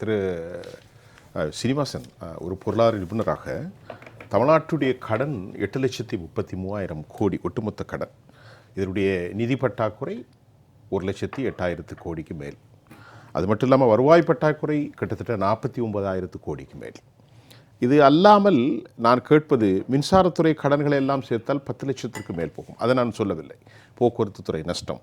திரு சீனிவாசன் ஒரு பொருளாதார நிபுணராக தமிழ்நாட்டுடைய கடன் 8,33,000 கோடி ஒட்டுமொத்த கடன். இதனுடைய நிதி பற்றாக்குறை 1,08,000 கோடிக்கு மேல். அது மட்டும் இல்லாமல் வருவாய் பற்றாக்குறை கிட்டத்தட்ட 49,000 கோடிக்கு மேல். இது அல்லாமல் நான் கேட்பது மின்சாரத்துறை கடன்களை எல்லாம் சேர்த்தால் 10 லட்சத்திற்கு மேல் போகும். அதை நான் சொல்லவில்லை. போக்குவரத்து துறை நஷ்டம்,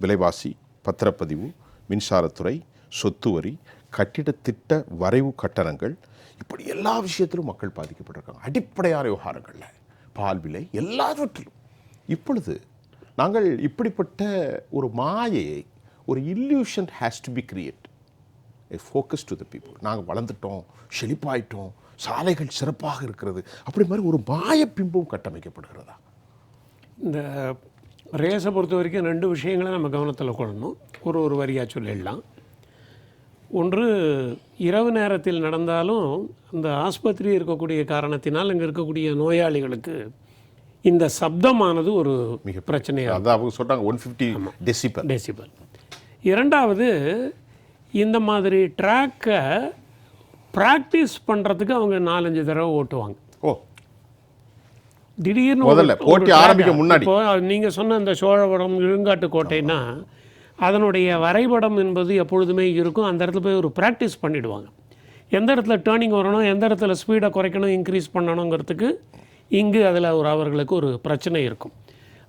விலைவாசி, பத்திரப்பதிவு, மின்சாரத்துறை, சொத்து வரி, கட்டிட திட்ட வரைவு கட்டணங்கள், இப்படி எல்லா விஷயத்திலும் மக்கள் பாதிக்கப்பட்டிருக்காங்க. அடிப்படையான விவகாரங்களில் பால் விலை எல்லாவற்றிலும். இப்பொழுது நாங்கள் இப்படிப்பட்ட ஒரு மாயையை, ஒரு illusion has to be create a focus to the people. நாங்கள் வளர்ந்துட்டோம், செழிப்பாயிட்டோம், சாலைகள் சிறப்பாக இருக்கிறது, அப்படி மாதிரி ஒரு மாயப்பிம்பம் கட்டமைக்கப்படுகிறதா? இந்த ரேஸை பொறுத்த வரைக்கும் 2 விஷயங்களை நம்ம கவனத்தில் கொள்ளணும். ஒரு வரியாக சொல்லிடலாம். ஒன்று, இரவு நேரத்தில் நடந்தாலும் இந்த ஆஸ்பத்திரி இருக்கக்கூடிய காரணத்தினால் இங்கே இருக்கக்கூடிய நோயாளிகளுக்கு இந்த சப்தமானது ஒரு மிக பிரச்சனையாக, அதான் அவங்க சொல்கிறாங்க 150 டெசிபல். இரண்டாவது, இந்த மாதிரி ட்ராக்கை ப்ராக்டிஸ் பண்ணுறதுக்கு அவங்க 4-5 தடவை ஓட்டுவாங்க. திடீர்னு போட்டி ஆரம்பிக்க முன்னாடி இப்போ நீங்கள் சொன்ன இந்த சோழவரம், இழுங்காட்டு கோட்டைன்னா அதனுடைய வரைபடம் என்பது எப்பொழுதுமே இருக்கும். அந்த இடத்துல போய் ஒரு ப்ராக்டிஸ் பண்ணிவிடுவாங்க. எந்த இடத்துல டேர்னிங் வரணும், எந்த இடத்துல ஸ்பீடை குறைக்கணும், இன்க்ரீஸ் பண்ணணுங்கிறதுக்கு இங்கு அதில் அவர்களுக்கு ஒரு பிரச்சனை இருக்கும்.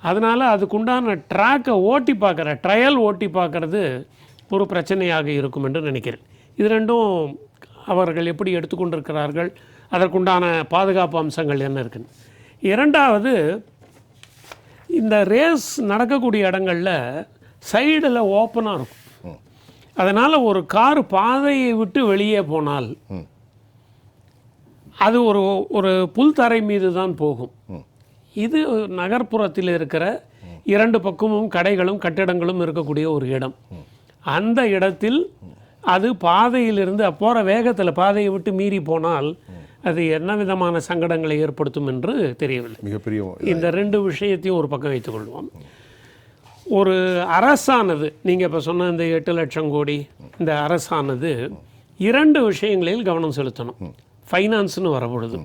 அதனால் அதுக்குண்டான ட்ராக்கை ஓட்டி பார்க்குற, ட்ரையல் ஓட்டி பார்க்குறது ஒரு பிரச்சனையாக இருக்கும் என்று நினைக்கிறேன். இது ரெண்டும் அவர்கள் எப்படி எடுத்துக்கொண்டிருக்கிறார்கள், அதற்குண்டான பாதுகாப்பு அம்சங்கள் என்ன இருக்குன்னு. இரண்டாவது, இந்த ரேஸ் நடக்கக்கூடிய இடங்களில் சைடில் ஓப்பனாக இருக்கும். அதனால் ஒரு கார் பாதையை விட்டு வெளியே போனால் அது ஒரு புல்தரை மீது தான் போகும். இது நகர்ப்புறத்தில் இருக்கிற 2 பக்கமும் கடைகளும் கட்டிடங்களும் இருக்கக்கூடிய ஒரு இடம். அந்த இடத்தில் அது பாதையிலிருந்து போகிற வேகத்தில் பாதையை விட்டு மீறி போனால் அது என்ன விதமான சங்கடங்களை ஏற்படுத்தும் என்று தெரியவில்லை. மிகப்பெரிய இந்த 2 விஷயத்தையும் ஒரு பக்கம் வைத்துக்கொள்வோம். ஒரு அரசானது, நீங்கள் இப்போ சொன்ன இந்த 8 லட்சம் கோடி, இந்த அரசானது 2 விஷயங்களில் கவனம் செலுத்தணும். ஃபைனான்ஸ்னு வரப்பொழுது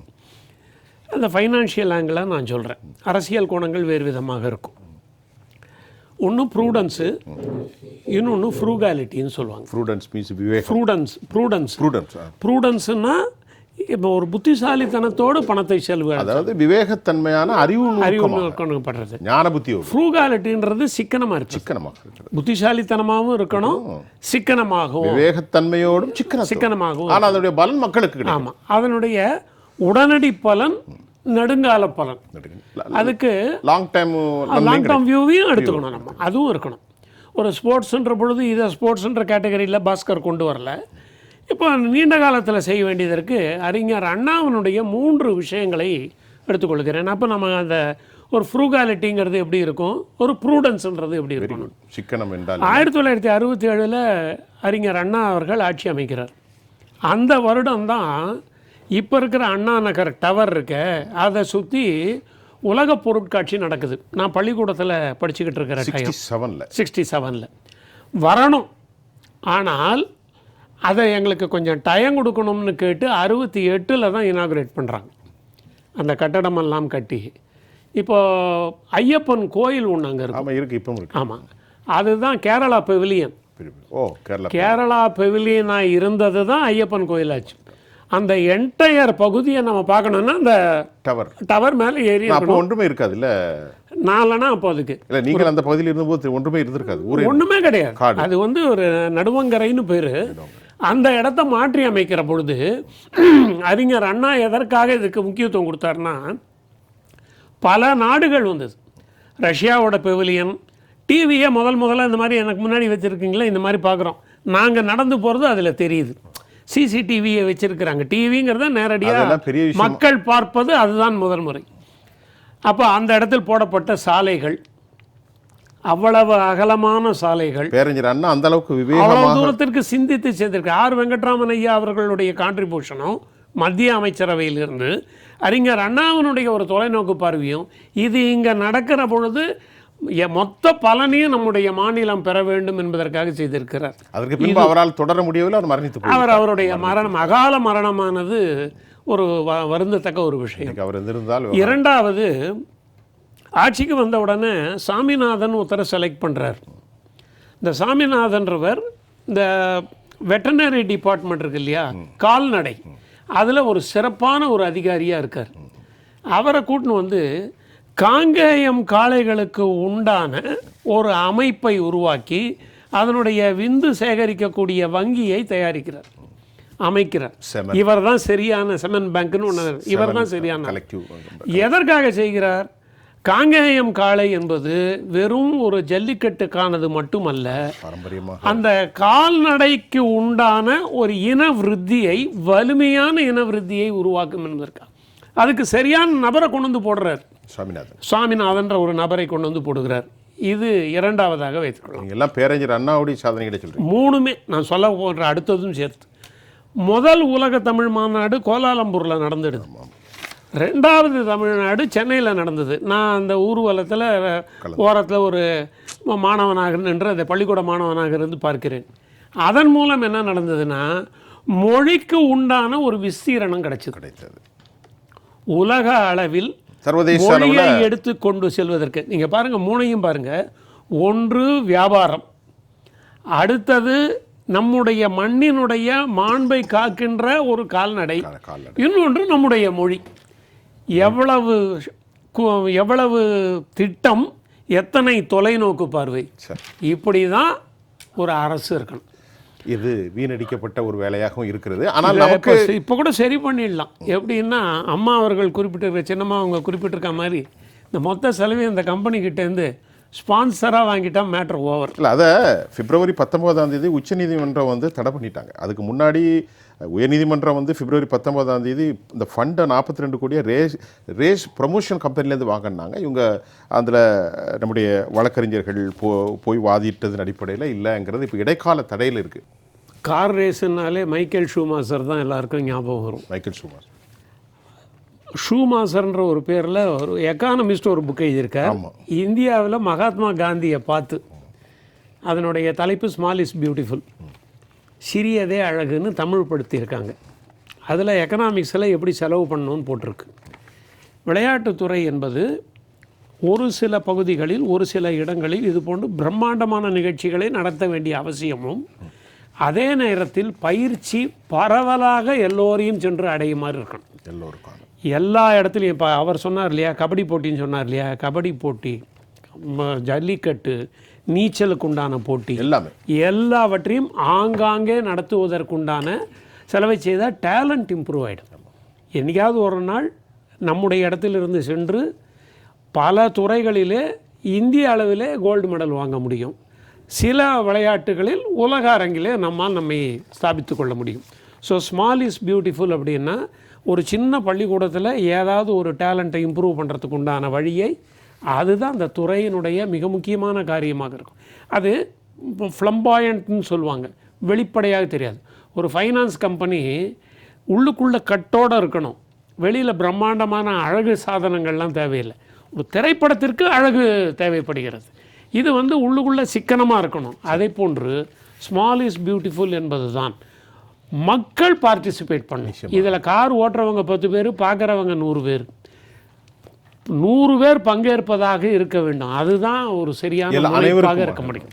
அந்த ஃபைனான்ஷியல் ஆங்கிளாக நான் சொல்கிறேன். அரசியல் கோணங்கள் வேறு விதமாக இருக்கும். ஒன்று ப்ரூடன்ஸு, இன்னொன்று ஃப்ரூகாலிட்டின்னு சொல்லுவாங்க. ப்ரூடன்ஸ்னா இப்போ ஒரு புத்திசாலித்தனத்தோடு பணத்தை செலவு, அதாவது விவேகத்தன்மையான அறிவு படுறது, ஞான புத்தி. ஃப்ரூகாலிட்டின்றது சிக்கனமாக இருக்கு. புத்திசாலித்தனமாகவும் இருக்கணும், சிக்கனமாகவும், விவேகத்தன்மையோடும் சிக்கனமாகவும். ஆனால் அதனுடைய பலன் மக்களுக்கு. ஆமாம், அதனுடைய உடனடி பலன், நெடுங்கால பலன், அதுக்கு லாங் டைம் வியூவையும் எடுத்துக்கணும் நம்ம. அதுவும் இருக்கணும். ஒரு ஸ்போர்ட்ஸுன்ற பொழுது இதை ஸ்போர்ட்ஸுன்ற கேட்டகரியில் பாஸ்கர் கொண்டு வரல. இப்போ நீண்ட காலத்தில் செய்ய வேண்டியதற்கு அறிஞர் அண்ணாவினுடைய 3 விஷயங்களை எடுத்துக்கொள்கிறேன். அப்போ நம்ம அந்த ஒரு ஃப்ரூகாலிட்டிங்கிறது எப்படி இருக்கும், ஒரு ப்ரூடன்ஸ்ன்றது எப்படி இருக்கும். சிக்கனம் என்றால் 1967 அறிஞர் அண்ணா அவர்கள் ஆட்சி அமைக்கிறார். அந்த வருடம்தான் இப்போ இருக்கிற அண்ணா நகர் டவர் இருக்க, அதை சுற்றி உலக பொருட்காட்சி நடக்குது. நான் பள்ளிக்கூடத்தில் படிச்சுக்கிட்டு இருக்கிற 67 வரணும். ஆனால் அதை எங்களுக்கு கொஞ்சம் டைம் கொடுக்கணும்னு கேட்டு 68 தான் இனாகுரேட் பண்ணுறாங்க. அந்த கட்டடமெல்லாம் கட்டி இப்போது ஐயப்பன் கோயில் ஒன்று அங்கே இருக்கு. இப்போ ஆமாம், அதுதான் கேரளா பெவிலியன். கேரளா பெவிலியனாக இருந்தது தான் ஐயப்பன் கோயிலாச்சு. அந்த என்டையர் பகுதியை நம்ம பார்க்கணுன்னா அந்த டவர் மேலே ஏறி ஒன்றுமே இருக்காது இல்லை, நாலனா அப்போ அதுக்கு இல்லை. நீங்கள் அந்த பகுதியில் இருந்தபோது ஒன்றுமே இருந்திருக்காது, ஒன்றுமே கிடையாது. அது வந்து ஒரு நடுவங்கரைன்னு பேர். அந்த இடத்த மாற்றி அமைக்கிற பொழுது அறிஞர் அண்ணா எதற்காக இதுக்கு முக்கியத்துவம் கொடுத்தாருன்னா, பல நாடுகள் வந்தது. ரஷ்யாவோட பெவிலியன், டிவியை முதல்ல இந்த மாதிரி எனக்கு முன்னாடி வச்சுருக்கீங்களா, இந்த மாதிரி பார்க்குறோம். நாங்கள் நடந்து போகிறது அதில் தெரியுது. சிசிடிவியை வச்சுருக்கிறாங்க. டிவிங்கிறத நேரடியாக மக்கள் பார்ப்பது, அதுதான் முதல் முறை. அப்போ அந்த இடத்தில் போடப்பட்ட சாலைகள், அவ்வளவு அகலமான சாலைகள், பேரறிஞர் அண்ணா அந்த அளவுக்கு அவ்வளவு தூரத்திற்கு சிந்தித்து செய்திருக்கு. ஆர் வெங்கட்ராமன் ஐயா அவர்களுடைய கான்ட்ரிபியூஷனும், மத்திய அமைச்சரவையிலிருந்து அறிஞர் அண்ணாவினுடைய ஒரு தொலைநோக்கு பார்வையும், இது இங்கே நடக்கிற பொழுது மொத்த பலனையும் நம்முடைய மாநிலம் பெற வேண்டும் என்பதற்காக செய்திருக்கிறார். அதற்கு பின்பு அவரால் தொடர முடியவில்லை, அவர் மரணித்து போனார். அவருடைய மரணம் அகால மரணமானது ஒரு வருந்தத்தக்க ஒரு விஷயம். அவர் இருந்திருந்தால். இரண்டாவது, ஆட்சிக்கு வந்த உடனே சாமிநாதன் ஒருத்தரை செலக்ட் பண்ணுறார். இந்த சாமிநாதன்றவர் இந்த வெட்டனரி டிபார்ட்மெண்ட் இருக்கு இல்லையா, கால்நடை, அதில் ஒரு சிறப்பான ஒரு அதிகாரியாக இருக்கார். அவரை கூட்டின்னு வந்து காங்கேயம் காளைகளுக்கு உண்டான ஒரு அமைப்பை உருவாக்கி அதனுடைய விந்து சேகரிக்கக்கூடிய வங்கியை தயாரிக்கிறார், அமைக்கிறார். இவர் தான் சரியான செமன் பேங்க்னு ஒன்று, இவர் தான் சரியான. எதற்காக செய்கிறார்? காங்கேயம் காளை என்பது வெறும் ஒரு ஜல்லிக்கட்டுக்கானது மட்டுமல்ல, அந்த கால்நடைக்கு உண்டான ஒரு இன விருத்தியை, வலிமையான இன விருத்தியை உருவாக்கும் என்பதற்காக அதுக்கு சரியான நபரை கொண்டு வந்து போடுறார். சுவாமிநாதன்ற ஒரு நபரை கொண்டு வந்து போடுகிறார். இது இரண்டாவதாக வைத்துக்கொள்ளலாம். எல்லாம் பேரறிஞர் அண்ணாவுடைய சாதனைகளை சொல்றேன். மூணுமே நான் சொல்ல போன்ற அடுத்ததும் சேர்த்து. முதல் உலக தமிழ் மாநாடு கோலாலம்பூரில் நடந்துடுது. ரெண்டாவது தமிழ்நாடு சென்னையில் நடந்தது. நான் அந்த ஊர்வலத்தில் ஓரத்தில் ஒரு மாணவனாக நின்று அந்த பள்ளிக்கூட மாணவனாக இருந்து பார்க்கிறேன். அதன் மூலம் என்ன நடந்ததுன்னா, மொழிக்கு உண்டான ஒரு விஸ்தீரணம் கிடைத்தது. உலக அளவில் சர்வதேச மொழியை எடுத்து கொண்டு செல்வதற்கு நீங்கள் பாருங்கள், மூணையும் பாருங்கள். ஒன்று வியாபாரம், அடுத்தது நம்முடைய மண்ணினுடைய மாண்பை காக்கின்ற ஒரு கால்நடை, இன்னொன்று நம்முடைய மொழி. எவ்வளவு திட்டம், எத்தனை தொலைநோக்கு பார்வை. இப்படி தான் ஒரு அரசு இருக்கணும். இது வீணடிக்கப்பட்ட ஒரு வேலையாகவும் இருக்கிறது. ஆனால் நமக்கு இப்போ கூட சரி பண்ணிடலாம். எப்படின்னா, அம்மா அவர்கள் குறிப்பிட்டிருக்க, சின்னம்மா அவங்க குறிப்பிட்டிருக்க மாதிரி இந்த மொத்த செலவையும் இந்த கம்பெனிக்கிட்டேருந்து ஸ்பான்சராக வாங்கிட்டா மேட்ரு ஓவர். இல்லை, அதை பிப்ரவரி 19 உச்சநீதிமன்றம் வந்து தடை பண்ணிட்டாங்க. அதுக்கு முன்னாடி உயர்நீதிமன்றம் வந்து பிப்ரவரி 19 இந்த ஃபண்டை 42 கோடியை ரேஸ் ப்ரமோஷன் கம்பெனிலேருந்து வாங்கினாங்க. இவங்க அதில் நம்முடைய வழக்கறிஞர்கள் போய் வாதிட்டதன் அடிப்படையில் இல்லைங்கிறது இப்போ இடைக்கால தடையில் இருக்குது. கார் ரேஸுனாலே மைக்கேல் ஷூமாசர் தான் எல்லாருக்கும் ஞாபகம் வரும். மைக்கேல் ஷூமாசர்ன்ற ஒரு பேரில் ஒரு எக்கானமிஸ்ட் ஒரு புக் எழுதியிருக்கார். இந்தியாவில் மகாத்மா காந்தியை பார்த்து, அதனுடைய தலைப்பு ஸ்மால் இஸ் பியூட்டிஃபுல், சிறியதே அழகுன்னு தமிழ் படுத்தியிருக்காங்க. அதில் எக்கனாமிக்ஸில் எப்படி செலவு பண்ணணும்னு போட்டிருக்கு. விளையாட்டுத்துறை என்பது ஒரு சில பகுதிகளில், ஒரு சில இடங்களில் இது போன்று பிரம்மாண்டமான நிகழ்ச்சிகளை நடத்த வேண்டிய அவசியமும், அதே நேரத்தில் பயிற்சி பரவலாக எல்லோரையும் சென்று அடையுமாறு இருக்கணும். எல்லா இடத்துலையும். இப்போ அவர் சொன்னார் இல்லையா, கபடி போட்டின்னு சொன்னார் இல்லையா, கபடி போட்டி, ஜல்லிக்கட்டு, நீச்சலுக்கு உண்டான போட்டி, எல்லாவற்றையும் ஆங்காங்கே நடத்துவதற்குண்டான செலவை செய்தால் டேலண்ட் இம்ப்ரூவ் ஆகிடும். என்றைக்காவது ஒரு நாள் நம்முடைய இடத்திலிருந்து சென்று பல துறைகளிலே இந்திய அளவிலே கோல்டு மெடல் வாங்க முடியும். சில விளையாட்டுகளில் உலக அரங்கிலே நம்மை ஸ்தாபித்து கொள்ள முடியும். ஸோ ஸ்மால் இஸ் பியூட்டிஃபுல் அப்படின்னா, ஒரு சின்ன பள்ளிக்கூடத்தில் ஏதாவது ஒரு டேலண்ட்டை இம்ப்ரூவ் பண்ணுறதுக்கு உண்டான வழியை, அதுதான் அந்த துறையினுடைய மிக முக்கியமான காரியமாக இருக்கும். அது ஃப்ளம்பாயண்ட்னு சொல்லுவாங்க, வெளிப்படையாக தெரியாது. ஒரு ஃபைனான்ஸ் கம்பெனி உள்ளுக்குள்ளே கட்டோடு இருக்கணும், வெளியில் பிரம்மாண்டமான அழகு சாதனங்கள்லாம் தேவையில்லை. ஒரு திரைப்படத்திற்கு அழகு தேவைப்படுகிறது. இது உள்ளுக்குள்ளே சிக்கனமாக இருக்கணும். அதே போன்று ஸ்மால் இஸ் பியூட்டிஃபுல் என்பது தான். மக்கள் பார்ட்டிசிபேட் பண்ணணும். இதில் கார் ஓட்டுறவங்க 10 பேர், பார்க்குறவங்க 100 பேர், 100 பேர் பங்கேற்பதாக இருக்க வேண்டும். அதுதான் ஒரு சரியான அமைப்பாக இருக்க முடியும்.